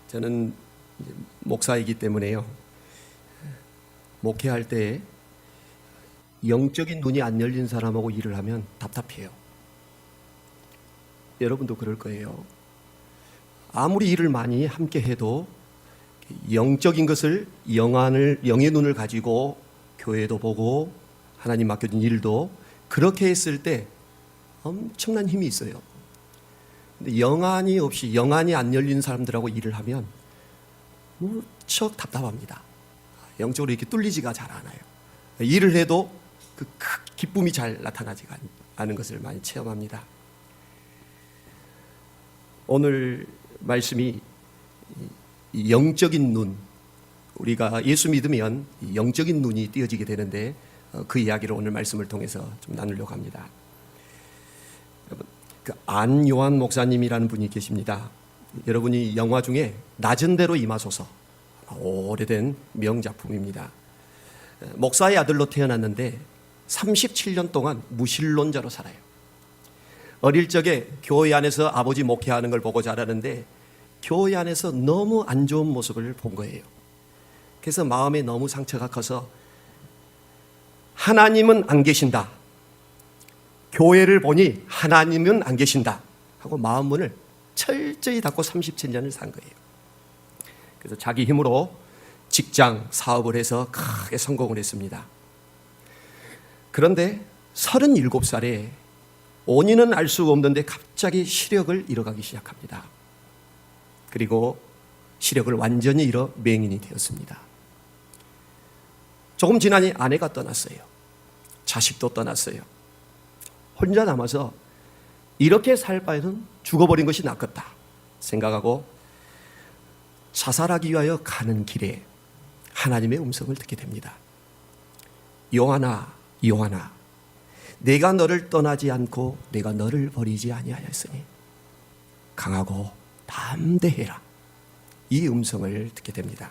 저는 목사이기 때문에요. 목회할 때 영적인 눈이 안 열린 사람하고 일을 하면 답답해요. 여러분도 그럴 거예요. 아무리 일을 많이 함께 해도 영적인 것을 영의 눈을 가지고 교회도 보고 하나님 맡겨준 일도 그렇게 했을 때 엄청난 힘이 있어요. 근데 영안이 없이, 영안이 안 열린 사람들하고 일을 하면 무척 답답합니다. 영적으로 이렇게 뚫리지가 잘 않아요. 일을 해도 그 기쁨이 잘 나타나지가 않은 것을 많이 체험합니다. 오늘 말씀이 영적인 눈, 우리가 예수 믿으면 영적인 눈이 띄어지게 되는데 그 이야기를 오늘 말씀을 통해서 좀 나누려고 합니다. 그 안요한 목사님이라는 분이 계십니다. 여러분이 영화 중에 낮은 대로 임하소서, 오래된 명작품입니다. 목사의 아들로 태어났는데 37년 동안 무신론자로 살아요. 어릴 적에 교회 안에서 아버지 목회하는 걸 보고 자라는데 교회 안에서 너무 안 좋은 모습을 본 거예요. 그래서 마음에 너무 상처가 커서 하나님은 안 계신다, 교회를 보니 하나님은 안 계신다 하고 마음문을 철저히 닫고 37년을 산 거예요. 그래서 자기 힘으로 직장, 사업을 해서 크게 성공을 했습니다. 그런데 37살에 원인은 알 수가 없는데 갑자기 시력을 잃어가기 시작합니다. 그리고 시력을 완전히 잃어 맹인이 되었습니다. 조금 지나니 아내가 떠났어요. 자식도 떠났어요. 혼자 남아서 이렇게 살 바에는 죽어버린 것이 낫겠다 생각하고 자살하기 위하여 가는 길에 하나님의 음성을 듣게 됩니다. 요한아, 요한아, 내가 너를 떠나지 않고 내가 너를 버리지 아니하였으니 강하고 담대해라. 이 음성을 듣게 됩니다.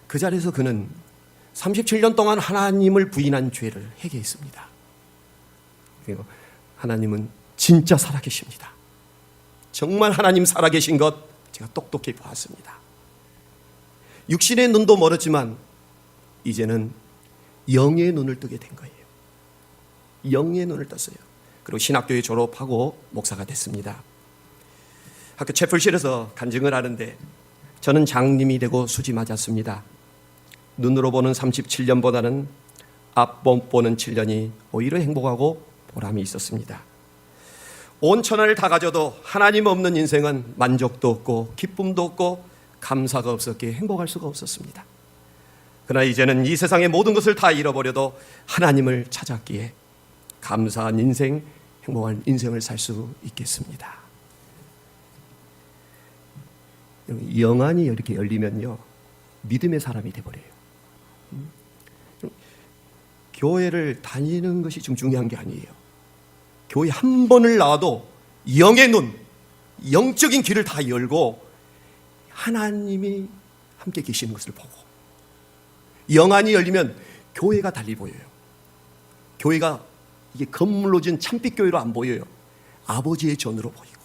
그 자리에서 그는 37년 동안 하나님을 부인한 죄를 회개했습니다. 그리고 하나님은 진짜 살아계십니다. 정말 하나님 살아계신 것 제가 똑똑히 보았습니다. 육신의 눈도 멀었지만 이제는 영의 눈을 뜨게 된 거예요. 영의 눈을 떴어요. 그리고 신학교에 졸업하고 목사가 됐습니다. 학교 채플실에서 간증을 하는데 저는 장님이 되고 수지 맞았습니다. 눈으로 보는 37년보다는 앞봄 보는 7년이 오히려 행복하고 보람이 있었습니다. 온 천하를 다 가져도 하나님 없는 인생은 만족도 없고 기쁨도 없고 감사가 없었기에 행복할 수가 없었습니다. 그러나 이제는 이 세상의 모든 것을 다 잃어버려도 하나님을 찾았기에 감사한 인생, 행복한 인생을 살 수 있겠습니다. 영안이 이렇게 열리면요, 믿음의 사람이 돼버려요. 교회를 다니는 것이 좀 중요한 게 아니에요. 교회 한 번을 나와도 영의 눈, 영적인 길을 다 열고 하나님이 함께 계시는 것을 보고, 영안이 열리면 교회가 달리 보여요. 교회가 이게 건물로 진 참빛교회로 안 보여요. 아버지의 전으로 보이고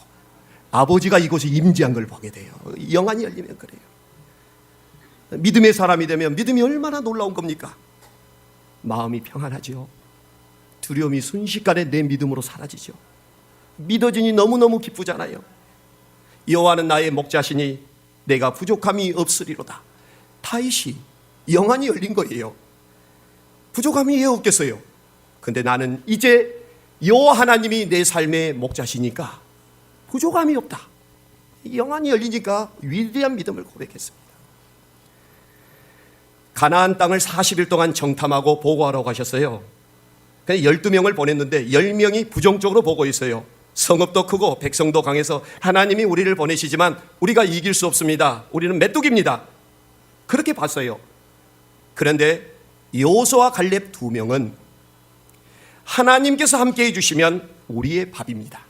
아버지가 이곳에 임재한 걸 보게 돼요. 영안이 열리면 그래요. 믿음의 사람이 되면 믿음이 얼마나 놀라운 겁니까? 마음이 평안하죠. 두려움이 순식간에 내 믿음으로 사라지죠. 믿어지니 너무너무 기쁘잖아요. 여호와는 나의 목자시니 내가 부족함이 없으리로다. 다윗이 영안이 열린 거예요. 부족함이 왜 없겠어요? 근데 나는 이제 여호와 하나님이 내 삶의 목자시니까 부족함이 없다. 영안이 열리니까 위대한 믿음을 고백했습니다. 가나안 땅을 40일 동안 정탐하고 보고하러 가셨어요. 12명을 보냈는데 10명이 부정적으로 보고 있어요. 성읍도 크고 백성도 강해서 하나님이 우리를 보내시지만 우리가 이길 수 없습니다. 우리는 메뚜기입니다. 그렇게 봤어요. 그런데 여호수아와 갈렙 2명은 하나님께서 함께 해주시면 우리의 밥입니다.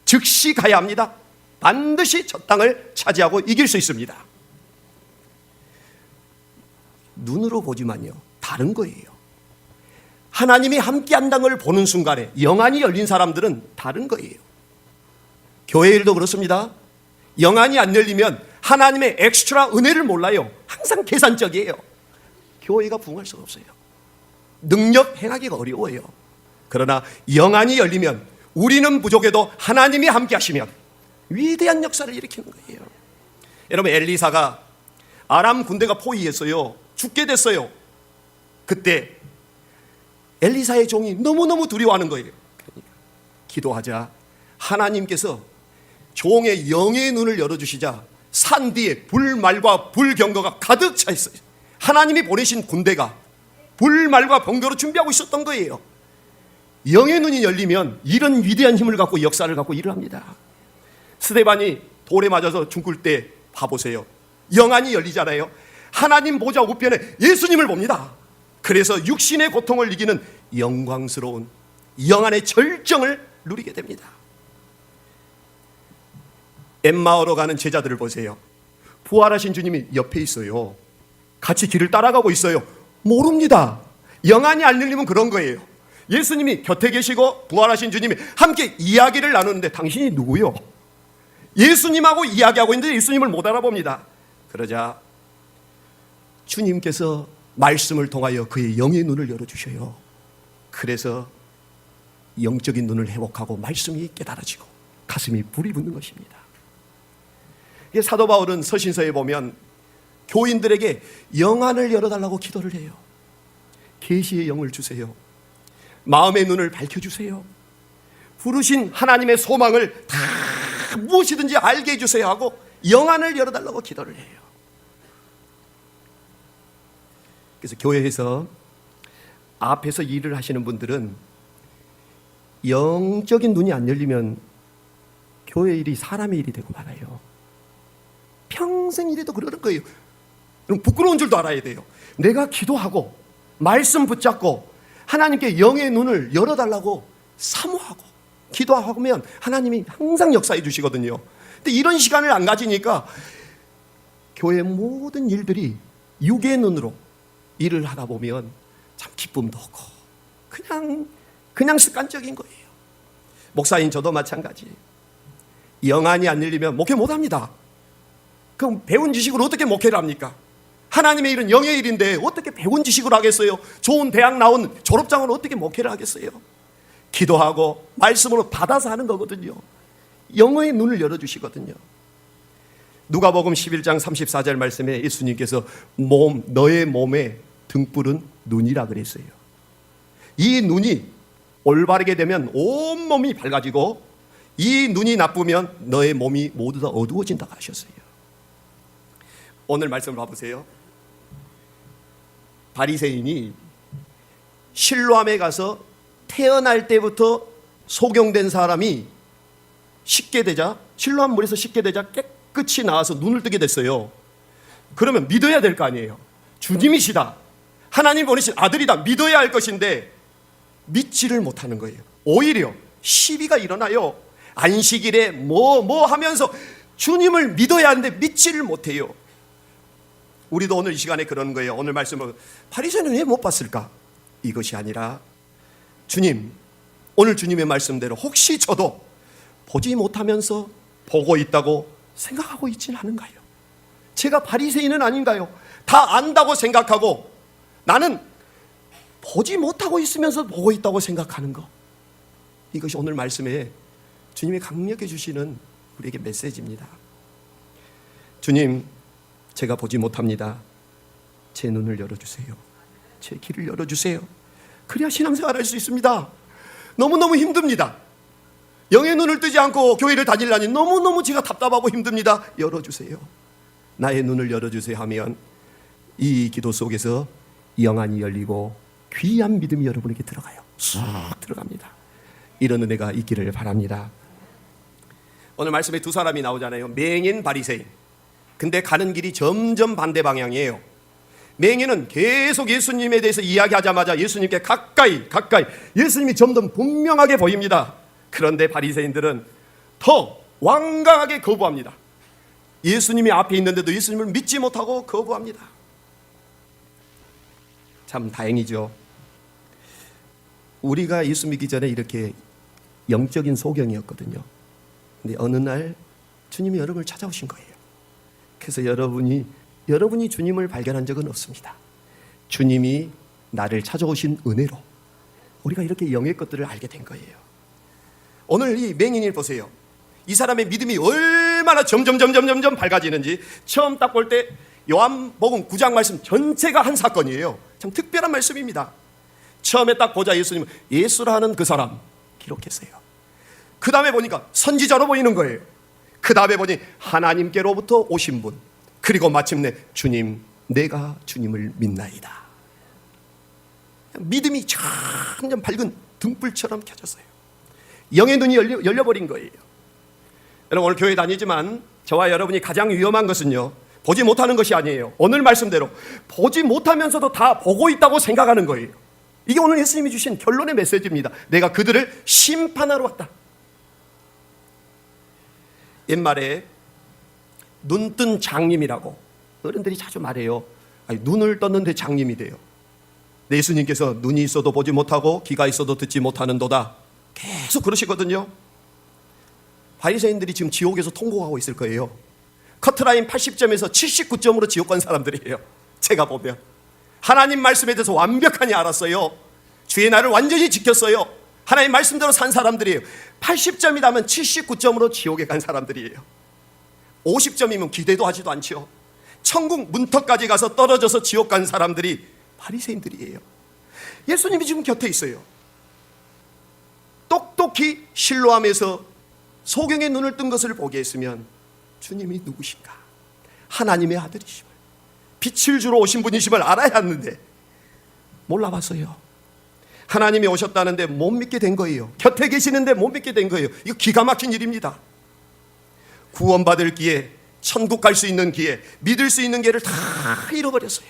즉시 가야 합니다. 반드시 저 땅을 차지하고 이길 수 있습니다. 눈으로 보지만요, 다른 거예요. 하나님이 함께 한다는 걸 보는 순간에 영안이 열린 사람들은 다른 거예요. 교회 일도 그렇습니다. 영안이 안 열리면 하나님의 엑스트라 은혜를 몰라요. 항상 계산적이에요. 교회가 부흥할 수가 없어요. 능력 행하기가 어려워요. 그러나 영안이 열리면 우리는 부족해도 하나님이 함께 하시면 위대한 역사를 일으키는 거예요. 여러분, 엘리사가 아람 군대가 포위했어요. 죽게 됐어요. 그때 엘리사의 종이 너무너무 두려워하는 거예요. 그러니까 기도하자 하나님께서 종의 영의 눈을 열어주시자 산 뒤에 불말과 불경거가 가득 차 있어요. 하나님이 보내신 군대가 불말과 번개로 준비하고 있었던 거예요. 영의 눈이 열리면 이런 위대한 힘을 갖고 역사를 갖고 일을 합니다. 스데반이 돌에 맞아서 죽을 때 봐보세요. 영안이 열리잖아요. 하나님 보좌 우편에 예수님을 봅니다. 그래서 육신의 고통을 이기는 영광스러운 영안의 절정을 누리게 됩니다. 엠마오로 가는 제자들을 보세요. 부활하신 주님이 옆에 있어요. 같이 길을 따라가고 있어요. 모릅니다. 영안이 안 열리면 그런 거예요. 예수님이 곁에 계시고 부활하신 주님이 함께 이야기를 나누는데 당신이 누구요? 예수님하고 이야기하고 있는데 예수님을 못 알아봅니다. 그러자 주님께서 말씀을 통하여 그의 영의 눈을 열어주셔요. 그래서 영적인 눈을 회복하고 말씀이 깨달아지고 가슴이 불이 붙는 것입니다. 사도 바울은 서신서에 보면 교인들에게 영안을 열어달라고 기도를 해요. 계시의 영을 주세요. 마음의 눈을 밝혀주세요. 부르신 하나님의 소망을 다 무엇이든지 알게 해주세요 하고 영안을 열어달라고 기도를 해요. 그래서 교회에서 앞에서 일을 하시는 분들은 영적인 눈이 안 열리면 교회 일이 사람의 일이 되고 말아요. 평생 이래도 그러는 거예요. 그럼 부끄러운 줄도 알아야 돼요. 내가 기도하고 말씀 붙잡고 하나님께 영의 눈을 열어달라고 사모하고 기도하면 하나님이 항상 역사해 주시거든요. 근데 이런 시간을 안 가지니까 교회 모든 일들이 육의 눈으로 일을 하다 보면 참 기쁨도 없고 그냥 습관적인 거예요. 목사인 저도 마찬가지. 영안이 안 열리면 목회 못합니다. 그럼 배운 지식으로 어떻게 목회를 합니까? 하나님의 일은 영의 일인데 어떻게 배운 지식으로 하겠어요? 좋은 대학 나온 졸업장으로 어떻게 목회를 하겠어요? 기도하고 말씀으로 받아서 하는 거거든요. 영의 눈을 열어주시거든요. 누가복음 11장 34절 말씀에 예수님께서 너의 몸의 등불은 눈이라 그랬어요. 이 눈이 올바르게 되면 온 몸이 밝아지고 이 눈이 나쁘면 너의 몸이 모두 다 어두워진다고 하셨어요. 오늘 말씀을 봐보세요. 바리새인이 실로암에 가서 태어날 때부터 소경된 사람이 씻게 되자 실로암 물에서 씻게 되자 깨끗이 나와서 눈을 뜨게 됐어요. 그러면 믿어야 될 거 아니에요. 주님이시다, 하나님 보내신 아들이다 믿어야 할 것인데 믿지를 못하는 거예요. 오히려 시비가 일어나요. 안식일에 뭐 하면서 주님을 믿어야 하는데 믿지를 못해요. 우리도 오늘 이 시간에 그런 거예요. 오늘 말씀을 바리새인은 왜 못 봤을까? 이것이 아니라 주님, 오늘 주님의 말씀대로 혹시 저도 보지 못하면서 보고 있다고 생각하고 있지는 않은가요? 제가 바리새인은 아닌가요? 다 안다고 생각하고 나는 보지 못하고 있으면서 보고 있다고 생각하는 거. 이것이 오늘 말씀에 주님이 강력해 주시는 우리에게 메시지입니다. 주님, 제가 보지 못합니다. 제 눈을 열어주세요. 제 길을 열어주세요. 그래야 신앙생활 할 수 있습니다. 너무너무 힘듭니다. 영의 눈을 뜨지 않고 교회를 다니려니 너무너무 제가 답답하고 힘듭니다. 열어주세요. 나의 눈을 열어주세요 하면 이 기도 속에서 영안이 열리고 귀한 믿음이 여러분에게 들어가요. 쑥 들어갑니다. 이런 은혜가 있기를 바랍니다. 오늘 말씀에 두 사람이 나오잖아요. 맹인, 바리새인. 근데 가는 길이 점점 반대 방향이에요. 맹인은 계속 예수님에 대해서 이야기하자마자 예수님께 가까이 예수님이 점점 분명하게 보입니다. 그런데 바리새인들은 더 완강하게 거부합니다. 예수님이 앞에 있는데도 예수님을 믿지 못하고 거부합니다. 참 다행이죠. 우리가 예수 믿기 전에 이렇게 영적인 소경이었거든요. 근데 어느 날 주님이 여러분을 찾아오신 거예요. 그래서 여러분이 주님을 발견한 적은 없습니다. 주님이 나를 찾아오신 은혜로 우리가 이렇게 영의 것들을 알게 된 거예요. 오늘 이 맹인을 보세요. 이 사람의 믿음이 얼마나 점점 밝아지는지 처음 딱 볼 때 요한복음 9장 말씀 전체가 한 사건이에요. 참 특별한 말씀입니다. 처음에 딱 보자 예수님은 예수라는 그 사람 기록했어요. 그 다음에 보니까 선지자로 보이는 거예요. 그 다음에 보니 하나님께로부터 오신 분, 그리고 마침내 주님, 내가 주님을 믿나이다. 믿음이 점점 밝은 등불처럼 켜졌어요. 영의 눈이 열려버린 거예요. 여러분, 오늘 교회 다니지만 저와 여러분이 가장 위험한 것은요, 보지 못하는 것이 아니에요. 오늘 말씀대로 보지 못하면서도 다 보고 있다고 생각하는 거예요. 이게 오늘 예수님이 주신 결론의 메시지입니다. 내가 그들을 심판하러 왔다. 옛말에 눈뜬 장님이라고 어른들이 자주 말해요. 아니, 눈을 떴는데 장님이 돼요. 예수님께서 눈이 있어도 보지 못하고 귀가 있어도 듣지 못하는도다 계속 그러시거든요. 바리새인들이 지금 지옥에서 통곡하고 있을 거예요. 커트라인 80점에서 79점으로 지옥 간 사람들이에요. 제가 보면 하나님 말씀에 대해서 완벽하니 알았어요. 주의 날을 완전히 지켰어요. 하나님 말씀대로 산 사람들이에요. 80점이라면 79점으로 지옥에 간 사람들이에요. 50점이면 기대도 하지도 않죠. 천국 문턱까지 가서 떨어져서 지옥 간 사람들이 바리새인들이에요. 예수님이 지금 곁에 있어요. 똑똑히 신뢰하면서 소경의 눈을 뜬 것을 보게 했으면 주님이 누구신가? 하나님의 아들이심을, 빛을 주러 오신 분이심을 알아야 하는데 몰라봤어요. 하나님이 오셨다는데 못 믿게 된 거예요. 곁에 계시는데 못 믿게 된 거예요. 이거 기가 막힌 일입니다. 구원받을 기회, 천국 갈 수 있는 기회, 믿을 수 있는 기회를 다 잃어버렸어요.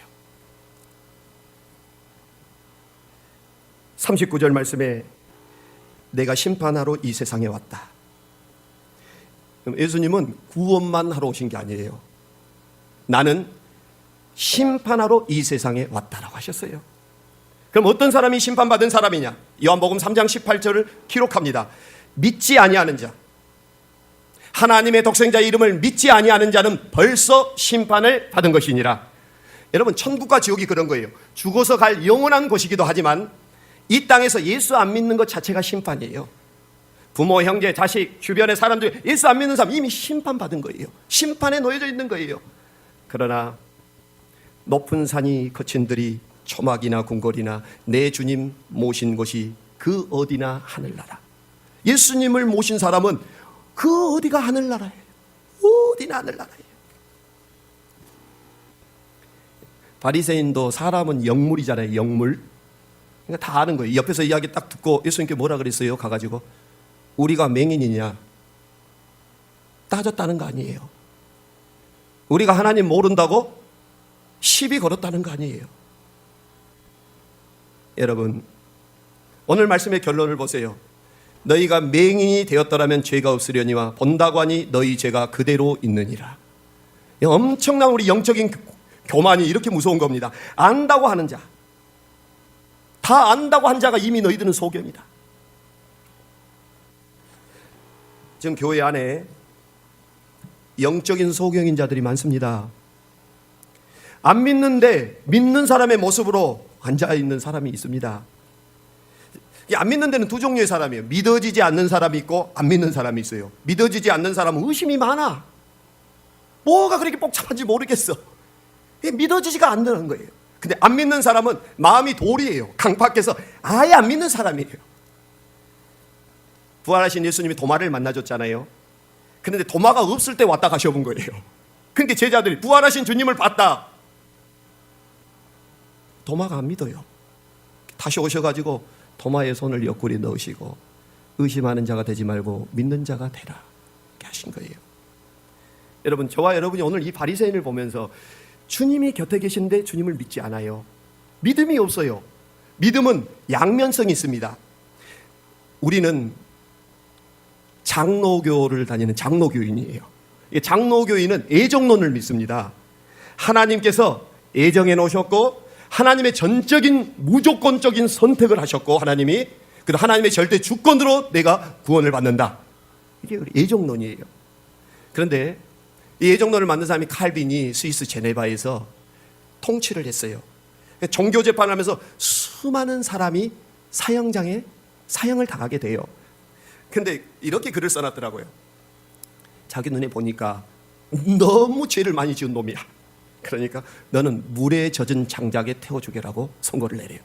39절 말씀에 내가 심판하러 이 세상에 왔다. 예수님은 구원만 하러 오신 게 아니에요. 나는 심판하러 이 세상에 왔다라고 하셨어요. 그럼 어떤 사람이 심판받은 사람이냐? 요한복음 3장 18절을 기록합니다. 믿지 아니하는 자, 하나님의 독생자 이름을 믿지 아니하는 자는 벌써 심판을 받은 것이니라. 여러분, 천국과 지옥이 그런 거예요. 죽어서 갈 영원한 곳이기도 하지만 이 땅에서 예수 안 믿는 것 자체가 심판이에요. 부모, 형제, 자식, 주변의 사람들, 예수 안 믿는 사람 이미 심판받은 거예요. 심판에 놓여져 있는 거예요. 그러나 높은 산이 거친 들이 초막이나 궁궐이나 내 주님 모신 곳이 그 어디나 하늘나라. 예수님을 모신 사람은 그 어디가 하늘나라예요. 어디나 하늘나라예요. 바리새인도 사람은 영물이잖아요. 영물. 그러니까 다 아는 거예요. 옆에서 이야기 딱 듣고 예수님께 뭐라 그랬어요? 가가지고 우리가 맹인이냐 따졌다는 거 아니에요. 우리가 하나님 모른다고 시비 걸었다는 거 아니에요. 여러분, 오늘 말씀의 결론을 보세요. 너희가 맹인이 되었더라면 죄가 없으려니와 본다고 하니 너희 죄가 그대로 있느니라. 엄청난 우리 영적인 교만이 이렇게 무서운 겁니다. 안다고 하는 자, 다 안다고 한 자가 이미 너희들은 소경이다. 지금 교회 안에 영적인 소경인 자들이 많습니다. 안 믿는데 믿는 사람의 모습으로 앉아있는 사람이 있습니다. 안 믿는 데는 두 종류의 사람이에요. 믿어지지 않는 사람이 있고 안 믿는 사람이 있어요. 믿어지지 않는 사람은 의심이 많아. 뭐가 그렇게 복잡한지 모르겠어. 믿어지지가 않는 거예요. 근데 안 믿는 사람은 마음이 돌이에요. 강팍해서 아예 안 믿는 사람이에요. 부활하신 예수님이 도마를 만나줬잖아요. 그런데 도마가 없을 때 왔다 가셔본 거예요. 그런데 제자들이 부활하신 주님을 봤다. 도마가 안 믿어요. 다시 오셔가지고 도마의 손을 옆구리에 넣으시고 의심하는 자가 되지 말고 믿는 자가 되라 이렇게 하신 거예요. 여러분, 저와 여러분이 오늘 이 바리새인을 보면서 주님이 곁에 계신데 주님을 믿지 않아요. 믿음이 없어요. 믿음은 양면성이 있습니다. 우리는 장로교를 다니는 장로교인이에요. 장로교인은 애정론을 믿습니다. 하나님께서 애정해 놓으셨고 하나님의 전적인 무조건적인 선택을 하셨고 하나님이 그리고 하나님의 절대 주권으로 내가 구원을 받는다. 이게 애정론이에요. 그런데 이 예정론을 만든 사람이 칼빈이 스위스 제네바에서 통치를 했어요. 종교 재판을 하면서 수많은 사람이 사형을 당하게 돼요. 근데 이렇게 글을 써놨더라고요. 자기 눈에 보니까 너무 죄를 많이 지은 놈이야. 그러니까 너는 물에 젖은 장작에 태워 죽여라고 선고를 내려요.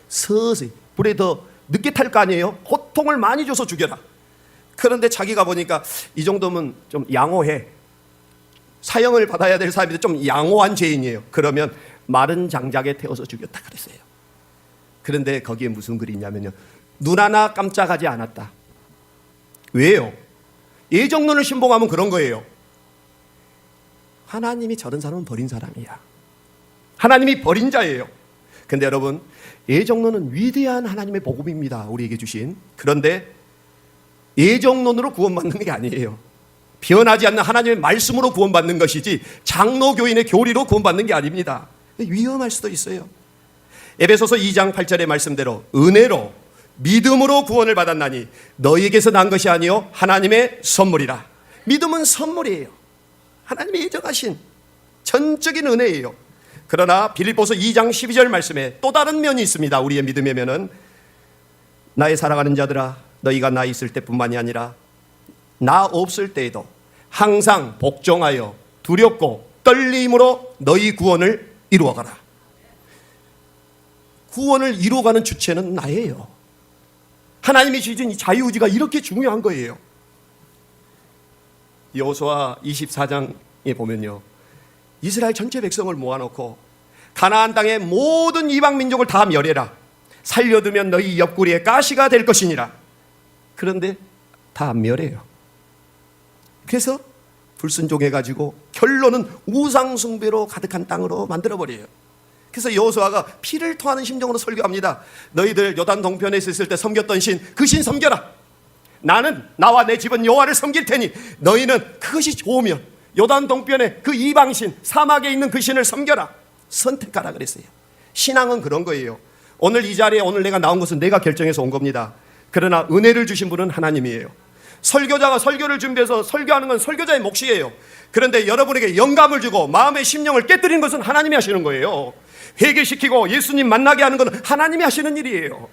서서히 불에 더 늦게 탈 거 아니에요. 고통을 많이 줘서 죽여라. 그런데 자기가 보니까 이 정도면 좀 양호해. 사형을 받아야 될 사람인데 좀 양호한 죄인이에요. 그러면 마른 장작에 태워서 죽였다 그랬어요. 그런데 거기에 무슨 글이 있냐면요, 눈 하나 깜짝하지 않았다. 왜요? 예정론을 신봉하면 그런 거예요. 하나님이 저런 사람은 버린 사람이야. 하나님이 버린 자예요. 근데 여러분, 예정론은 위대한 하나님의 복음입니다. 우리에게 주신. 그런데 예정론으로 구원받는 게 아니에요. 변하지 않는 하나님의 말씀으로 구원받는 것이지 장로교인의 교리로 구원받는 게 아닙니다. 위험할 수도 있어요. 에베소서 2장 8절의 말씀대로 은혜로 믿음으로 구원을 받았나니 너희에게서 난 것이 아니요 하나님의 선물이라. 믿음은 선물이에요. 하나님이 예정하신 전적인 은혜예요. 그러나 빌립보서 2장 12절 말씀에 또 다른 면이 있습니다. 우리의 믿음의 면은 나의 사랑하는 자들아 너희가 나 있을 때뿐만이 아니라 나 없을 때에도 항상 복종하여 두렵고 떨림으로 너희 구원을 이루어가라. 구원을 이루어가는 주체는 나예요. 하나님이 주신 이 자유의지가 이렇게 중요한 거예요. 여호수아 24장에 보면요, 이스라엘 전체 백성을 모아놓고 가나안 땅의 모든 이방 민족을 다 멸해라. 살려두면 너희 옆구리에 가시가 될 것이니라. 그런데 다 멸해요. 그래서 불순종해가지고 결론은 우상숭배로 가득한 땅으로 만들어버려요. 그래서 여호수아가 피를 토하는 심정으로 설교합니다. 너희들 요단 동편에 있을 때 섬겼던 신, 그 신 섬겨라. 나는 나와 내 집은 여호와를 섬길 테니 너희는 그것이 좋으면 요단 동편에 그 이방신, 사막에 있는 그 신을 섬겨라. 선택하라 그랬어요. 신앙은 그런 거예요. 오늘 이 자리에 오늘 내가 나온 것은 내가 결정해서 온 겁니다. 그러나 은혜를 주신 분은 하나님이에요. 설교자가 설교를 준비해서 설교하는 건 설교자의 몫이에요. 그런데 여러분에게 영감을 주고 마음의 심령을 깨뜨리는 것은 하나님이 하시는 거예요. 회개시키고 예수님 만나게 하는 것은 하나님이 하시는 일이에요.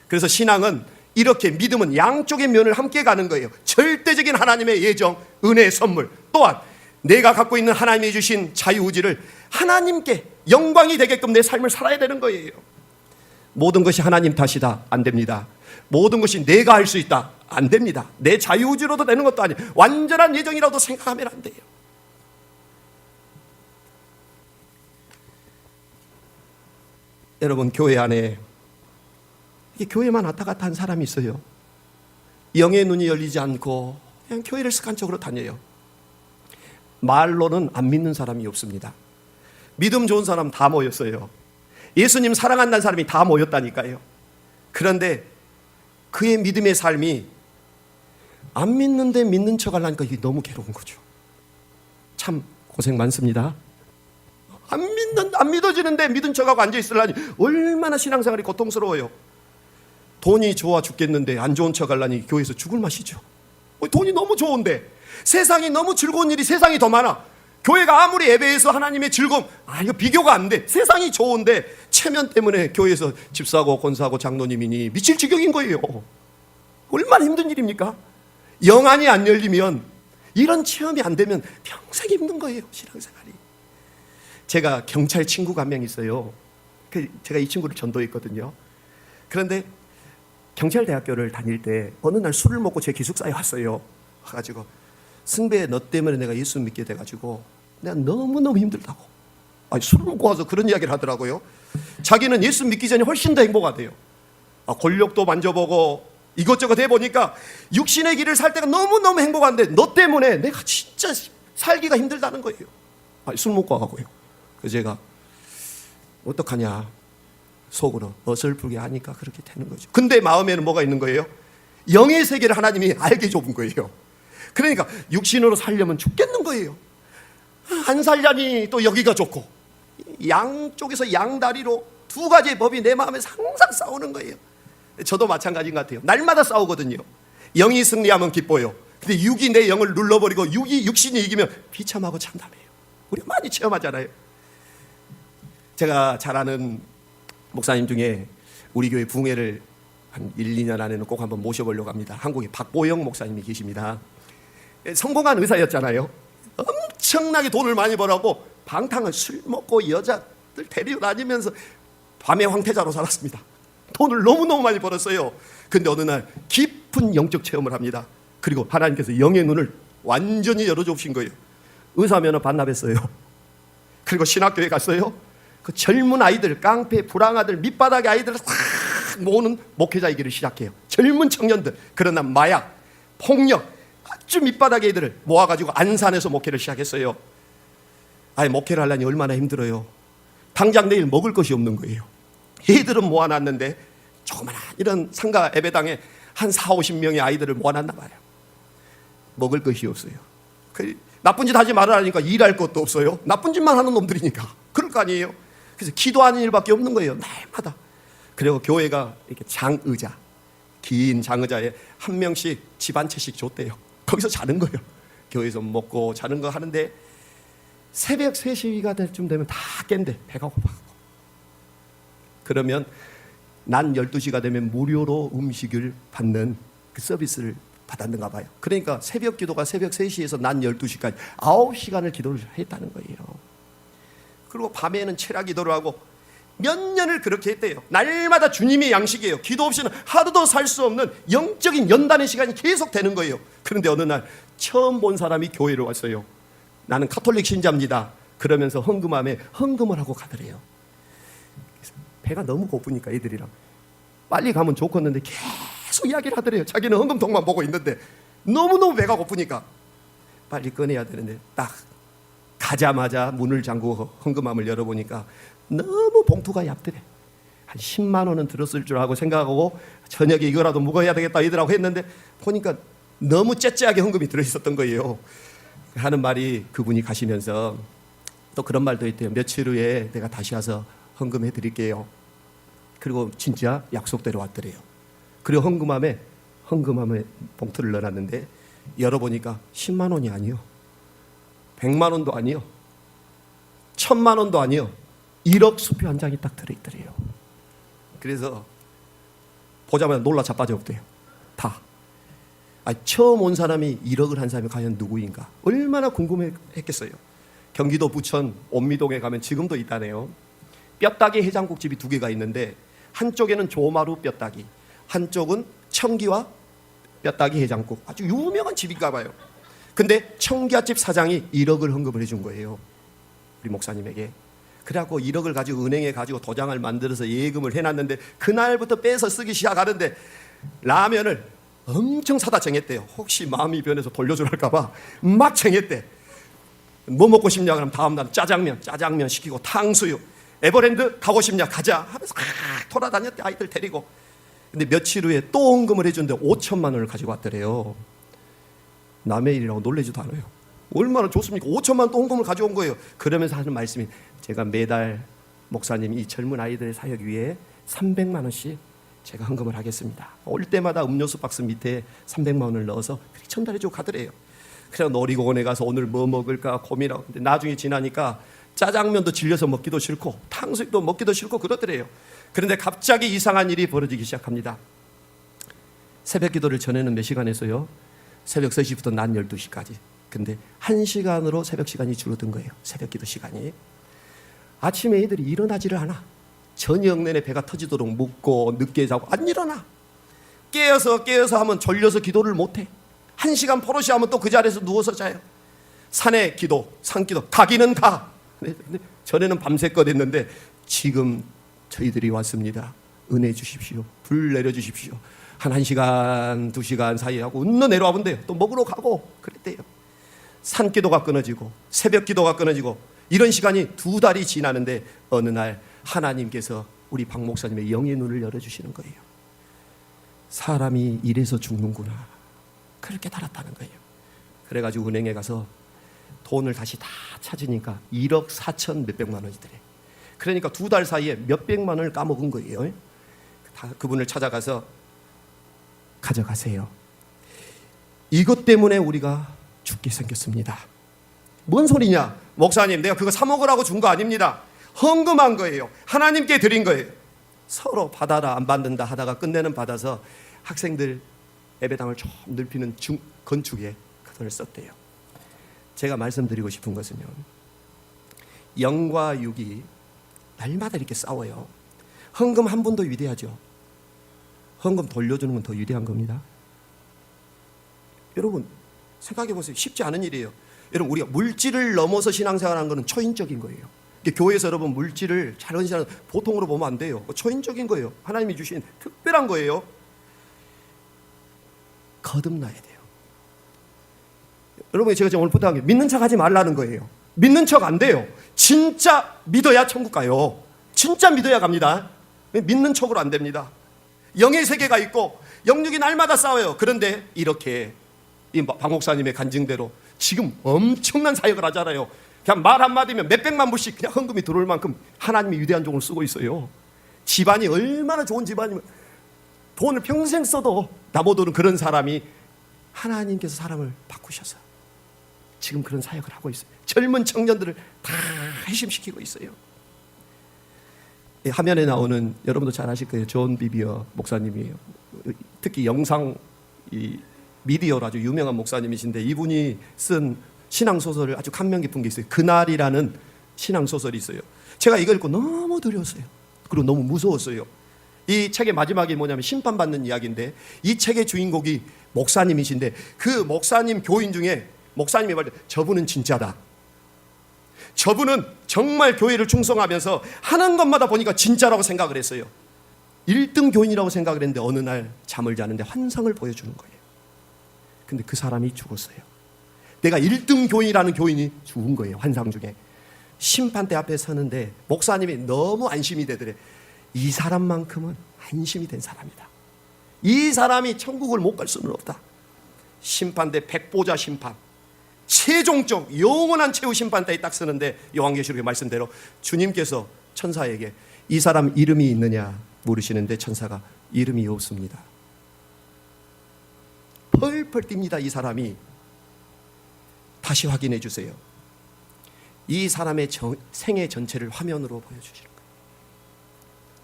그래서 신앙은 이렇게, 믿음은 양쪽의 면을 함께 가는 거예요. 절대적인 하나님의 예정, 은혜의 선물, 또한 내가 갖고 있는 하나님이 주신 자유의지를 하나님께 영광이 되게끔 내 삶을 살아야 되는 거예요. 모든 것이 하나님 탓이다, 안 됩니다. 모든 것이 내가 할 수 있다, 안 됩니다. 내 자유의지로도 되는 것도 아니에요. 완전한 예정이라도 생각하면 안 돼요. 여러분, 교회 안에 교회만 왔다 갔다 한 사람이 있어요. 영의 눈이 열리지 않고 그냥 교회를 습관적으로 다녀요. 말로는 안 믿는 사람이 없습니다. 믿음 좋은 사람 다 모였어요. 예수님 사랑한다는 사람이 다 모였다니까요. 그런데 그의 믿음의 삶이 안 믿는데 믿는 척 하려니까 이게 너무 괴로운 거죠. 참 고생 많습니다. 안 믿어지는데 믿은 척하고 앉아있으려니 얼마나 신앙생활이 고통스러워요. 돈이 좋아 죽겠는데 안 좋은 척 하려니 교회에서 죽을 맛이죠. 돈이 너무 좋은데, 세상이 너무 즐거운 일이 세상이 더 많아. 교회가 아무리 예배해서 하나님의 즐거움, 이거 비교가 안 돼. 세상이 좋은데 체면 때문에 교회에서 집사하고 권사하고 장로님이니 미칠 지경인 거예요. 얼마나 힘든 일입니까? 영안이 안 열리면, 이런 체험이 안 되면 평생 힘든 거예요, 신앙생활이. 제가 경찰 친구가 한 명 있어요. 제가 이 친구를 전도했거든요. 그런데 경찰대학교를 다닐 때 어느 날 술을 먹고 제 기숙사에 왔어요. 와가지고, 승배, 너 때문에 내가 예수 믿게 돼가지고 내가 너무너무 힘들다고. 술을 먹고 와서 그런 이야기를 하더라고요. 자기는 예수 믿기 전에 훨씬 더 행복하대요. 권력도 만져보고 이것저것 해보니까 육신의 길을 살 때가 너무너무 행복한데 너 때문에 내가 진짜 살기가 힘들다는 거예요. 술 먹고 와가고요. 그래서 제가 어떡하냐, 속으로 어설프게 하니까 그렇게 되는 거죠. 근데 마음에는 뭐가 있는 거예요? 영의 세계를 하나님이 알게 좁은 거예요. 그러니까 육신으로 살려면 죽겠는 거예요. 안 살려니 또 여기가 좋고, 양쪽에서 양다리로 두 가지의 법이 내 마음에 항상 싸우는 거예요. 저도 마찬가지인 것 같아요. 날마다 싸우거든요. 영이 승리하면 기뻐요. 근데 육이 내 영을 눌러버리고 육이 육신이 이기면 비참하고 참담해요. 우리 많이 체험하잖아요. 제가 잘 아는 목사님 중에 우리 교회 붕회를 한 1, 2년 안에는 꼭 한번 모셔보려고 합니다. 한국에 박보영 목사님이 계십니다. 성공한 의사였잖아요. 엄청나게 돈을 많이 벌었고 방탕한 술 먹고 여자들 데리고 다니면서 밤의 황태자로 살았습니다. 돈을 너무너무 많이 벌었어요. 근데 어느 날 깊은 영적 체험을 합니다. 그리고 하나님께서 영의 눈을 완전히 열어주신 거예요. 의사면허 반납했어요. 그리고 신학교에 갔어요. 그 젊은 아이들, 깡패, 불황아들, 밑바닥의 아이들을 싹 모으는 목회자이기를 시작해요. 젊은 청년들. 그러나 마약, 폭력, 아주 밑바닥의 애들을 모아가지고 안산에서 목회를 시작했어요. 아예 목회를 하려니 얼마나 힘들어요. 당장 내일 먹을 것이 없는 거예요. 애들은 모아놨는데 조그마한 이런 상가 예배당에 한 4, 50명의 아이들을 모아놨나 봐요. 먹을 것이 없어요. 나쁜 짓 하지 말라니까 일할 것도 없어요. 나쁜 짓만 하는 놈들이니까. 그럴 거 아니에요. 그래서 기도하는 일밖에 없는 거예요. 날마다. 그리고 교회가 이렇게 장의자, 긴 장의자에 한 명씩 집 한 채씩 줬대요. 거기서 자는 거예요. 교회에서 먹고 자는 거 하는데 새벽 3시가 될 쯤 되면 다 깬대. 배가 고파하고. 그러면 낮 12시가 되면 무료로 음식을 받는 그 서비스를 받았는가 봐요. 그러니까 새벽 기도가 새벽 3시에서 낮 12시까지 9시간을 기도를 했다는 거예요. 그리고 밤에는 체라 기도를 하고 몇 년을 그렇게 했대요. 날마다 주님의 양식이에요. 기도 없이는 하루도 살 수 없는 영적인 연단의 시간이 계속 되는 거예요. 그런데 어느 날 처음 본 사람이 교회로 왔어요. 나는 카톨릭 신자입니다. 그러면서 헌금함에 헌금을 하고 가더래요. 배가 너무 고프니까 애들이랑 빨리 가면 좋겠는데 계속 이야기를 하더래요. 자기는 헌금통만 보고 있는데 너무너무 배가 고프니까 빨리 꺼내야 되는데 딱 가자마자 문을 잠그고 헌금함을 열어보니까 너무 봉투가 얇더래. 한 10만 원은 들었을 줄 알고 생각하고 저녁에 이거라도 묵어야 되겠다 이들하고 했는데 보니까 너무 째째하게 헌금이 들어있었던 거예요. 하는 말이 그분이 가시면서 또 그런 말도 있대요. 며칠 후에 내가 다시 와서 헌금해 드릴게요. 그리고 진짜 약속대로 왔더래요. 그리고 헌금함에 봉투를 넣어놨는데 열어보니까 10만 원이 아니요, 100만 원도 아니요, 1000만 원도 아니요, 1억 수표 한 장이 딱 들어있더래요. 그래서 보자마자 놀라 자빠져 없대요. 다. 처음 온 사람이 1억을 한 사람이 과연 누구인가? 얼마나 궁금했겠어요. 경기도 부천 옴미동에 가면 지금도 있다네요. 뼈다귀 해장국집이 2개가 있는데 한쪽에는 조마루 뼈다귀, 한쪽은 청기와 뼈다귀 해장국. 아주 유명한 집인가 봐요. 근데 청기화집 사장이 1억을 헌금을 해준 거예요. 우리 목사님에게. 그래갖고 1억을 가지고 은행에 가지고 도장을 만들어서 예금을 해놨는데 그날부터 빼서 쓰기 시작하는데 라면을 엄청 사다 쟁였대요. 혹시 마음이 변해서 돌려주랄까봐 막 쟁였대. 뭐 먹고 싶냐 그러면 다음날 짜장면 시키고 탕수육, 에버랜드 가고 싶냐 가자 하면서 돌아다녔대, 아이들 데리고. 근데 며칠 후에 또 헌금을 해주는데 5천만 원을 가지고 왔더래요. 남의 일이라고 놀라지도 않아요. 얼마나 좋습니까? 5천만 원 또 헌금을 가져온 거예요. 그러면서 하는 말씀이, 제가 매달 목사님 이 젊은 아이들의 사역 위에 300만 원씩 제가 헌금을 하겠습니다. 올 때마다 음료수 박스 밑에 300만 원을 넣어서 그렇게 전달해주고 가더래요. 그래서 놀이공원에 가서 오늘 뭐 먹을까 고민하고, 근데 나중에 지나니까 짜장면도 질려서 먹기도 싫고 탕수육도 먹기도 싫고 그러더래요. 그런데 갑자기 이상한 일이 벌어지기 시작합니다. 새벽 기도를 전에는 몇 시간 했어요? 새벽 3시부터 낮 12시까지. 근데 1시간으로 새벽 시간이 줄어든 거예요. 새벽 기도 시간이. 아침에 애들이 일어나지를 않아. 저녁 내내 배가 터지도록 묵고 늦게 자고 안 일어나. 깨어서 하면 졸려서 기도를 못해. 1시간 포로시 하면 또 그 자리에서 누워서 자요. 산에 기도, 산기도, 가기는 가. 근데 전에는 밤새껏 했는데 지금 저희들이 왔습니다. 은혜 주십시오. 불 내려주십시오. 한 1시간, 2시간 사이에 하고 은너 내려와 본대요. 또 먹으러 가고 그랬대요. 산기도가 끊어지고 새벽 기도가 끊어지고 이런 시간이 2달이 지나는데 어느 날 하나님께서 우리 박 목사님의 영의 눈을 열어주시는 거예요. 사람이 이래서 죽는구나. 그렇게 달았다는 거예요. 그래가지고 은행에 가서 돈을 다시 다 찾으니까 1억 4천 몇백만 원이더래. 그러니까 2달 사이에 몇백만 원을 까먹은 거예요. 그분을 찾아가서 가져가세요. 이것 때문에 우리가 죽게 생겼습니다. 뭔 소리냐? 목사님, 내가 그거 사 먹으라고 준 거 아닙니다. 헌금한 거예요. 하나님께 드린 거예요. 서로 받아라 안 받는다 하다가 끝내는 받아서 학생들 예배당을 좀 넓히는 건축에 그 돈을 썼대요. 제가 말씀드리고 싶은 것은요, 영과 육이 날마다 이렇게 싸워요. 헌금 한 번 더 위대하죠. 헌금 돌려주는 건 더 위대한 겁니다. 여러분 생각해 보세요. 쉽지 않은 일이에요. 여러분, 우리가 물질을 넘어서 신앙생활하는 것은 초인적인 거예요. 교회에서 여러분 물질을 잘하는 신앙 보통으로 보면 안 돼요. 초인적인 거예요. 하나님이 주신 특별한 거예요. 거듭나야 돼요. 여러분, 제가 오늘 부탁한 게 믿는 척 하지 말라는 거예요. 믿는 척 안 돼요. 진짜 믿어야 천국 가요. 진짜 믿어야 갑니다. 믿는 척으로 안 됩니다. 영의 세계가 있고 영육이 날마다 싸워요. 그런데 이렇게 이 박 목사님의 간증대로 지금 엄청난 사역을 하잖아요. 그냥 말 한마디면 몇백만 불씩 그냥 헌금이 들어올 만큼 하나님이 위대한 종을 쓰고 있어요. 집안이 얼마나 좋은 집안이면 돈을 평생 써도 나보다는 그런 사람이 하나님께서 사람을 바꾸셔서 지금 그런 사역을 하고 있어요. 젊은 청년들을 다 회심시키고 있어요. 화면에 나오는, 여러분도 잘 아실 거예요, 존 비비어 목사님이에요. 특히 영상 미디어로 아주 유명한 목사님이신데, 이분이 쓴 신앙소설을 아주 감명 깊은 게 있어요. 그날이라는 신앙소설이 있어요. 제가 이걸 읽고 너무 두려웠어요. 그리고 너무 무서웠어요. 이 책의 마지막이 뭐냐면 심판받는 이야기인데, 이 책의 주인공이 목사님이신데, 그 목사님 교인 중에 목사님이 말할 때 저분은 진짜다, 저분은 정말 교회를 충성하면서 하는 것마다 보니까 진짜라고 생각을 했어요. 1등 교인이라고 생각을 했는데 어느 날 잠을 자는데 환상을 보여주는 거예요. 근데 그 사람이 죽었어요. 내가 1등 교인이라는 교인이 죽은 거예요. 환상 중에. 심판대 앞에 서는데 목사님이 너무 안심이 되더래. 이 사람만큼은 안심이 된 사람이다. 이 사람이 천국을 못 갈 수는 없다. 심판대 백보자 심판, 최종적 영원한 최후 심판대에 딱 서는데, 요한계시록의 말씀대로 주님께서 천사에게 이 사람 이름이 있느냐 물으시는데 천사가 이름이 없습니다. 펄펄 뜁니다. 이 사람이. 다시 확인해 주세요. 이 사람의 생애 전체를 화면으로 보여주시는 거예요.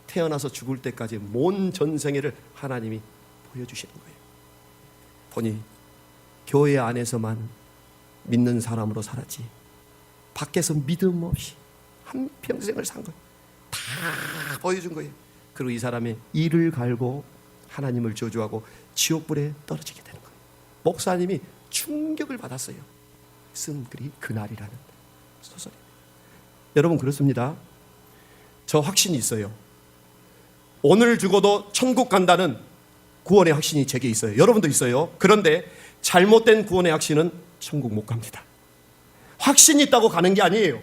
태어나서 죽을 때까지 온 전생애를 하나님이 보여주시는 거예요. 보니 교회 안에서만 믿는 사람으로 살았지 밖에서 믿음 없이 한평생을 산 거예요. 다 보여준 거예요. 그리고 이 사람의 이를 갈고 하나님을 저주하고 지옥불에 떨어지게 되는 거예요. 목사님이 충격을 받았어요. 쓴 글이 그날이라는 소설입니다. 여러분, 그렇습니다. 저 확신이 있어요. 오늘 죽어도 천국 간다는 구원의 확신이 제게 있어요. 여러분도 있어요. 그런데 잘못된 구원의 확신은 천국 못 갑니다. 확신이 있다고 가는 게 아니에요.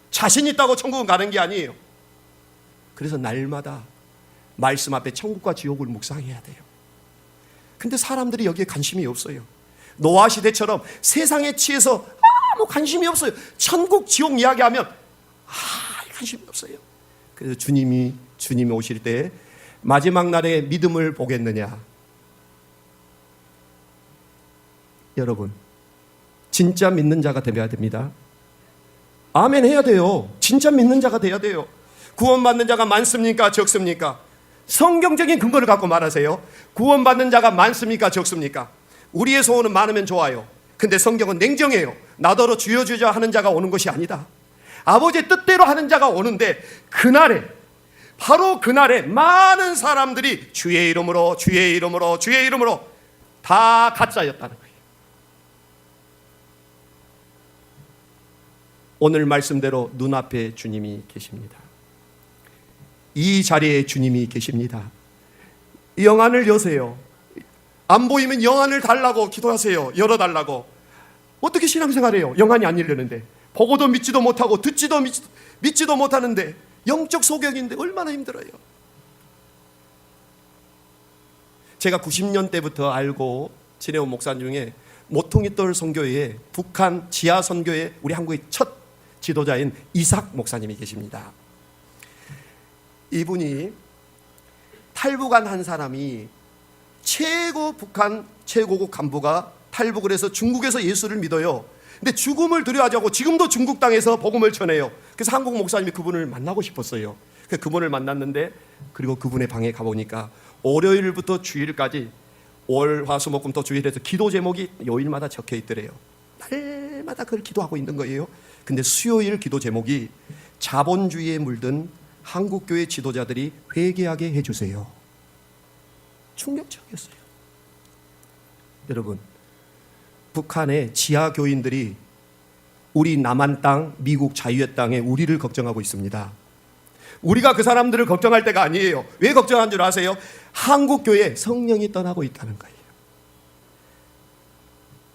자신 있다고 천국은 가는 게 아니에요. 그래서 날마다 말씀 앞에 천국과 지옥을 묵상해야 돼요. 근데 사람들이 여기에 관심이 없어요. 노아 시대처럼 세상에 취해서 아무 관심이 없어요. 천국 지옥 이야기하면 관심이 없어요. 그래서 주님이 오실 때 마지막 날에 믿음을 보겠느냐. 여러분, 진짜 믿는 자가 되어야 됩니다. 아멘 해야 돼요. 진짜 믿는 자가 돼야 돼요. 구원받는 자가 많습니까? 적습니까? 성경적인 근거를 갖고 말하세요. 구원받는 자가 많습니까? 적습니까? 우리의 소원은 많으면 좋아요. 근데 성경은 냉정해요. 나더러 주여 주여 하는 자가 오는 것이 아니다. 아버지의 뜻대로 하는 자가 오는데, 그날에, 바로 그날에 많은 사람들이 주의 이름으로 주의 이름으로 주의 이름으로 다 가짜였다는 거예요. 오늘 말씀대로 눈앞에 주님이 계십니다. 이 자리에 주님이 계십니다. 영안을 여세요. 안 보이면 영안을 달라고 기도하세요. 열어달라고. 어떻게 신앙생활해요? 영안이 안 열리는데. 보고도 믿지도 못하고 듣지도 믿지도 못하는데, 영적 소경인데 얼마나 힘들어요. 제가 90년대부터 알고 지내온 목사님 중에 모퉁이돌 선교회에, 북한 지하 선교회 우리 한국의 첫 지도자인 이삭 목사님이 계십니다. 이분이 탈북한 한 사람이 북한 최고급 간부가 탈북을 해서 중국에서 예수를 믿어요. 근데 죽음을 두려워하지 않고 지금도 중국 땅에서 복음을 전해요. 그래서 한국 목사님이 그분을 만나고 싶었어요. 그래서 그분을 만났는데, 그리고 그분의 방에 가보니까 월요일부터 주일까지 월, 화, 수, 목, 금, 토 주일에서 기도 제목이 요일마다 적혀 있더래요. 날마다 그걸 기도하고 있는 거예요. 근데 수요일 기도 제목이 자본주의에 물든 한국교회 지도자들이 회개하게 해주세요. 충격적이었어요. 여러분, 북한의 지하 교인들이 우리 남한 땅, 미국 자유의 땅에 우리를 걱정하고 있습니다. 우리가 그 사람들을 걱정할 때가 아니에요. 왜 걱정한 줄 아세요? 한국 교회 성령이 떠나고 있다는 거예요.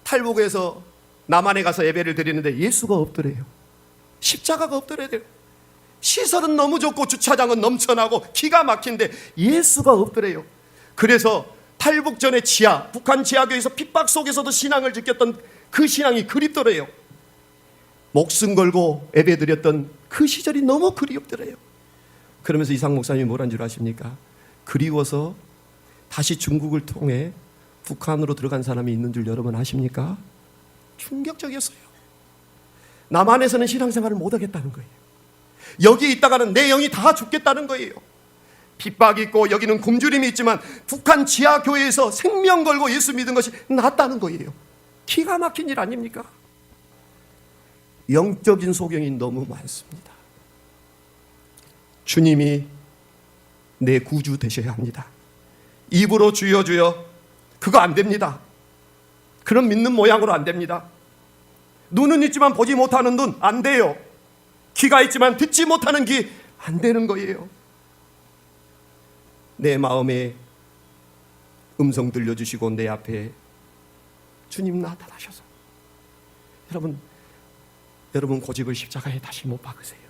탈북에서 남한에 가서 예배를 드리는데 예수가 없더래요. 십자가가 없더래요. 시설은 너무 좋고 주차장은 넘쳐나고 기가 막힌데 예수가 없더래요. 그래서 탈북 전에 북한 지하교에서 핍박 속에서도 신앙을 지켰던 그 신앙이 그립더래요. 목숨 걸고 예배드렸던 그 시절이 너무 그리웠더래요. 그러면서 이상 목사님이 뭐란 줄 아십니까? 그리워서 다시 중국을 통해 북한으로 들어간 사람이 있는 줄 여러분 아십니까? 충격적이었어요. 남한에서는 신앙생활을 못하겠다는 거예요. 여기 있다가는 내 영이 다 죽겠다는 거예요. 핍박이 있고 여기는 굶주림이 있지만 북한 지하교회에서 생명 걸고 예수 믿은 것이 낫다는 거예요. 기가 막힌 일 아닙니까? 영적인 소경이 너무 많습니다. 주님이 내 구주 되셔야 합니다. 입으로 주여 주여 그거 안 됩니다. 그런 믿는 모양으로 안 됩니다. 눈은 있지만 보지 못하는 눈 안 돼요. 귀가 있지만 듣지 못하는 귀 안 되는 거예요. 내 마음에 음성 들려주시고 내 앞에 주님 나타나셔서 여러분 고집을 십자가에 다시 못 박으세요.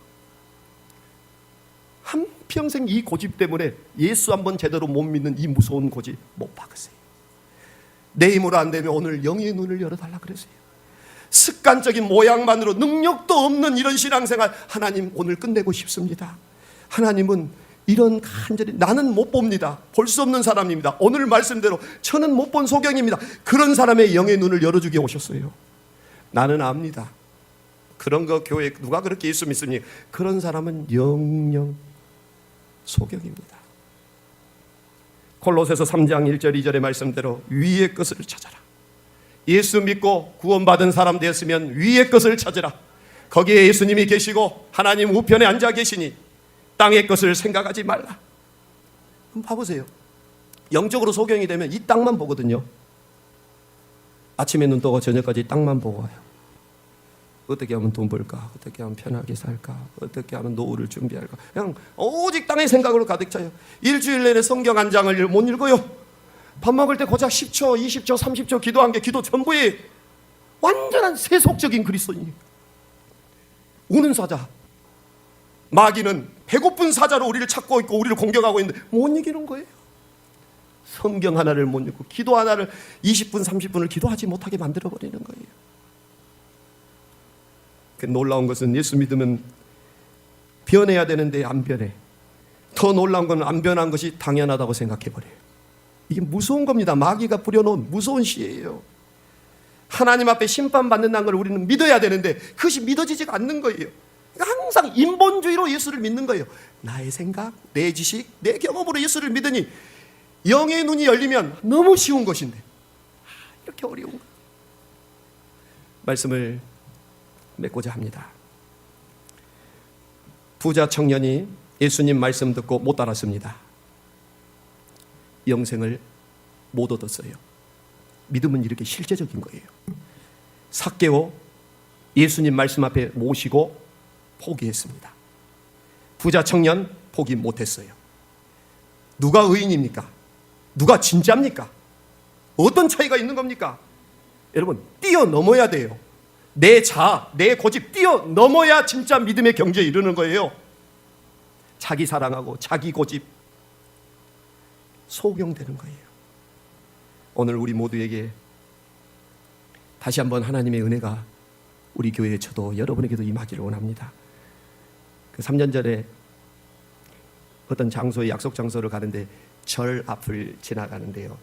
한평생 이 고집 때문에 예수 한번 제대로 못 믿는 이 무서운 고집 못 박으세요. 내 힘으로 안 되면 오늘 영의 눈을 열어달라 그러세요. 습관적인 모양만으로 능력도 없는 이런 신앙생활 하나님 오늘 끝내고 싶습니다. 하나님은 이런 간절히 나는 못 봅니다. 볼 수 없는 사람입니다. 오늘 말씀대로 저는 못 본 소경입니다. 그런 사람의 영의 눈을 열어주게 오셨어요. 나는 압니다. 그런 거 교회 누가 그렇게 예수 믿습니까? 그런 사람은 영영 소경입니다. 골로새서 3장 1절 2절의 말씀대로 위의 것을 찾아라. 예수 믿고 구원받은 사람 되었으면 위의 것을 찾으라. 거기에 예수님이 계시고 하나님 우편에 앉아 계시니 땅의 것을 생각하지 말라. 한번 봐보세요. 영적으로 소경이 되면 이 땅만 보거든요. 아침에 눈 뜨고 저녁까지 땅만 보고 와요. 어떻게 하면 돈 벌까? 어떻게 하면 편하게 살까? 어떻게 하면 노후를 준비할까? 그냥 오직 땅의 생각으로 가득 차요. 일주일 내내 성경 한 장을 못 읽어요. 밥 먹을 때 고작 10초, 20초, 30초 기도한 게 기도 전부에 완전한 세속적인 그리스도인이에요. 우는 사자. 마귀는 배고픈 사자로 우리를 찾고 있고 우리를 공격하고 있는데 못 이기는 거예요. 성경 하나를 못 읽고 기도 하나를 20분, 30분을 기도하지 못하게 만들어버리는 거예요. 그 놀라운 것은 예수 믿으면 변해야 되는데 안 변해. 더 놀라운 건 안 변한 것이 당연하다고 생각해버려요. 이게 무서운 겁니다. 마귀가 뿌려놓은 무서운 시예요. 하나님 앞에 심판받는다는 걸 우리는 믿어야 되는데 그것이 믿어지지가 않는 거예요. 항상 인본주의로 예수를 믿는 거예요. 나의 생각, 내 지식, 내 경험으로 예수를 믿으니 영의 눈이 열리면 너무 쉬운 것인데 이렇게 어려운 거. 말씀을 맺고자 합니다. 부자 청년이 예수님 말씀 듣고 못 따랐습니다. 영생을 못 얻었어요. 믿음은 이렇게 실제적인 거예요. 삭개오 예수님 말씀 앞에 모시고 포기했습니다. 부자 청년 포기 못했어요. 누가 의인입니까? 누가 진짜입니까? 어떤 차이가 있는 겁니까? 여러분 뛰어넘어야 돼요. 내 자아, 내 고집 뛰어넘어야 진짜 믿음의 경지에 이르는 거예요. 자기 사랑하고 자기 고집 소경되는 거예요. 오늘 우리 모두에게 다시 한번 하나님의 은혜가 우리 교회에 저도 여러분에게도 임하기를 원합니다. 그 3년 전에 어떤 장소에 약속 장소를 가는데 절 앞을 지나가는데요.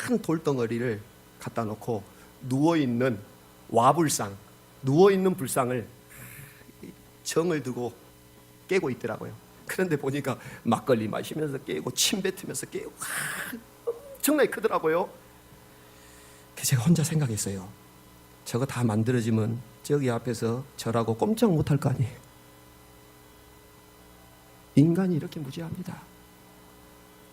큰 돌덩어리를 갖다 놓고 누워있는 와불상, 누워있는 불상을 정을 두고 깨고 있더라고요. 그런데 보니까 막걸리 마시면서 깨고 침 뱉으면서 깨고 엄청나게 크더라고요. 그래서 제가 혼자 생각했어요. 저거 다 만들어지면 저기 앞에서 저라고 꼼짝 못할 거 아니에요. 인간이 이렇게 무지합니다.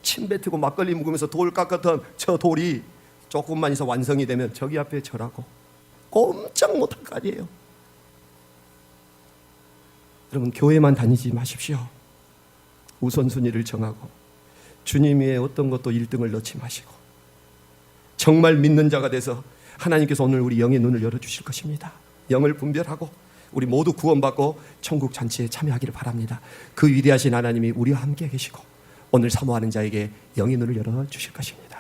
침 뱉고 막걸리 묵으면서 돌 깎았던 저 돌이 조금만 있어 완성이 되면 저기 앞에 저라고 꼼짝 못할 거 아니에요. 여러분, 교회만 다니지 마십시오. 우선순위를 정하고 주님 위에 어떤 것도 1등을 넣지 마시고 정말 믿는 자가 돼서 하나님께서 오늘 우리 영의 눈을 열어주실 것입니다. 영을 분별하고 우리 모두 구원받고 천국 잔치에 참여하기를 바랍니다. 그 위대하신 하나님이 우리와 함께 계시고 오늘 사모하는 자에게 영의 눈을 열어주실 것입니다.